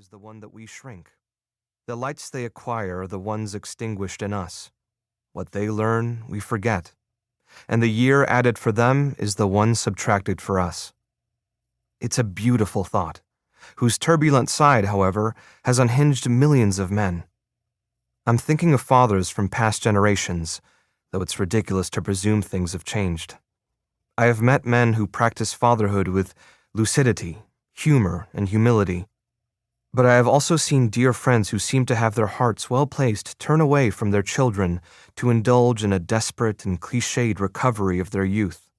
is the one that we shrink. The lights they acquire are the ones extinguished in us. What they learn, we forget. And the year added for them is the one subtracted for us. It's a beautiful thought, whose turbulent side, however, has unhinged millions of men. I'm thinking of fathers from past generations, though it's ridiculous to presume things have changed. I have met men who practice fatherhood with lucidity, humor, and humility. But I have also seen dear friends who seem to have their hearts well placed turn away from their children to indulge in a desperate and cliched recovery of their youth.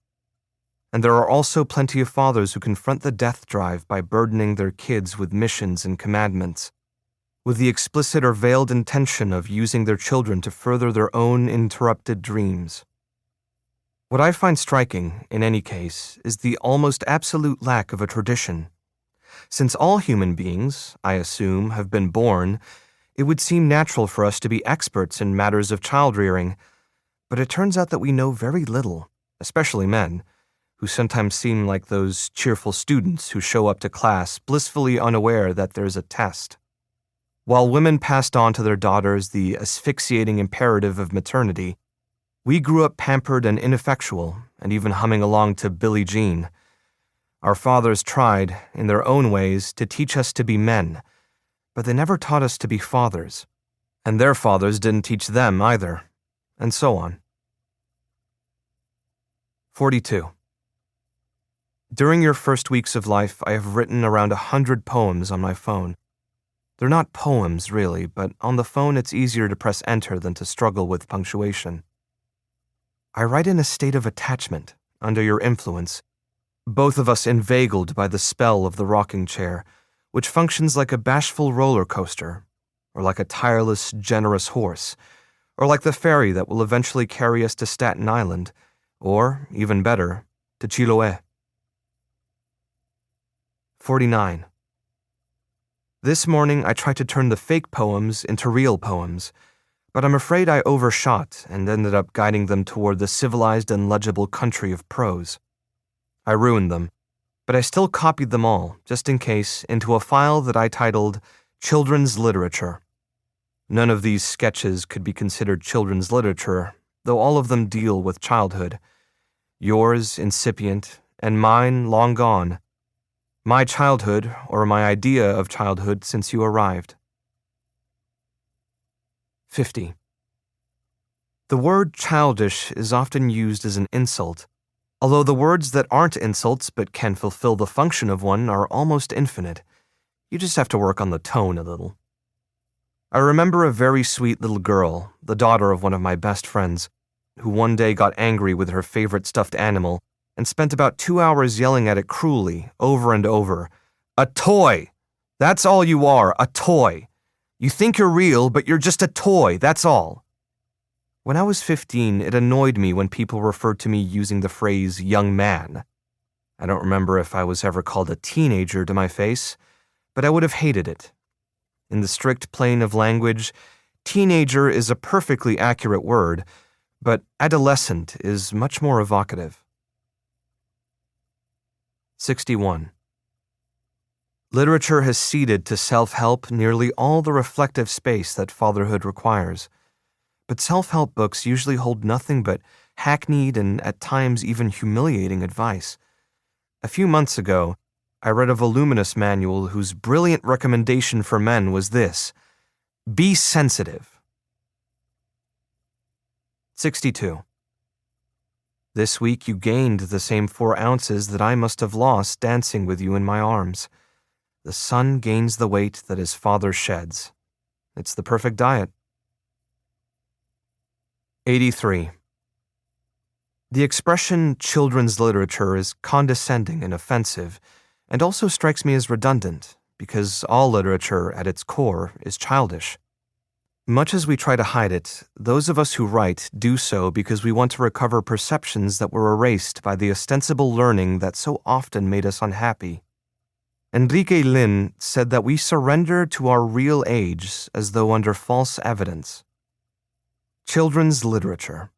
And there are also plenty of fathers who confront the death drive by burdening their kids with missions and commandments, with the explicit or veiled intention of using their children to further their own interrupted dreams. What I find striking, in any case, is the almost absolute lack of a tradition. Since all human beings, I assume, have been born, it would seem natural for us to be experts in matters of child-rearing, but it turns out that we know very little, especially men, who sometimes seem like those cheerful students who show up to class blissfully unaware that there's a test. While women passed on to their daughters the asphyxiating imperative of maternity, we grew up pampered and ineffectual, and even humming along to Billie Jean. Our fathers tried, in their own ways, to teach us to be men, but they never taught us to be fathers, and their fathers didn't teach them either, and so on. 42. During your first weeks of life, I have written around 100 poems on my phone. They're not poems, really, but on the phone it's easier to press enter than to struggle with punctuation. I write in a state of attachment, under your influence, both of us inveigled by the spell of the rocking chair, which functions like a bashful roller coaster, or like a tireless, generous horse, or like the ferry that will eventually carry us to Staten Island, or, even better, to Chiloé. 49. This morning I tried to turn the fake poems into real poems, but I'm afraid I overshot and ended up guiding them toward the civilized and legible country of prose. I ruined them, but I still copied them all, just in case, into a file that I titled Children's Literature. None of these sketches could be considered children's literature, though all of them deal with childhood. Yours, incipient, and mine, long gone. My childhood, or my idea of childhood since you arrived. 50. The word childish is often used as an insult, although the words that aren't insults but can fulfill the function of one are almost infinite. You just have to work on the tone a little. I remember a very sweet little girl, the daughter of one of my best friends, who one day got angry with her favorite stuffed animal and spent about 2 hours yelling at it cruelly, over and over. A toy! That's all you are, a toy! You think you're real, but you're just a toy, that's all. When I was 15, it annoyed me when people referred to me using the phrase young man. I don't remember if I was ever called a teenager to my face, but I would have hated it. In the strict plane of language, teenager is a perfectly accurate word, but adolescent is much more evocative. 61. Literature has ceded to self-help nearly all the reflective space that fatherhood requires. But self-help books usually hold nothing but hackneyed and at times even humiliating advice. A few months ago, I read a voluminous manual whose brilliant recommendation for men was this: be sensitive. 62. This week you gained the same 4 ounces that I must have lost dancing with you in my arms. The son gains the weight that his father sheds. It's the perfect diet. 83. The expression children's literature is condescending and offensive, and also strikes me as redundant, because all literature, at its core, is childish. Much as we try to hide it, those of us who write do so because we want to recover perceptions that were erased by the ostensible learning that so often made us unhappy. Enrique Lin said that we surrender to our real age as though under false evidence. Children's literature.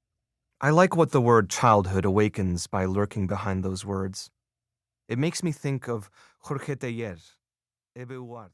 I like what the word childhood awakens by lurking behind those words. It makes me think of Jorge Teilhard, Ebe Huart.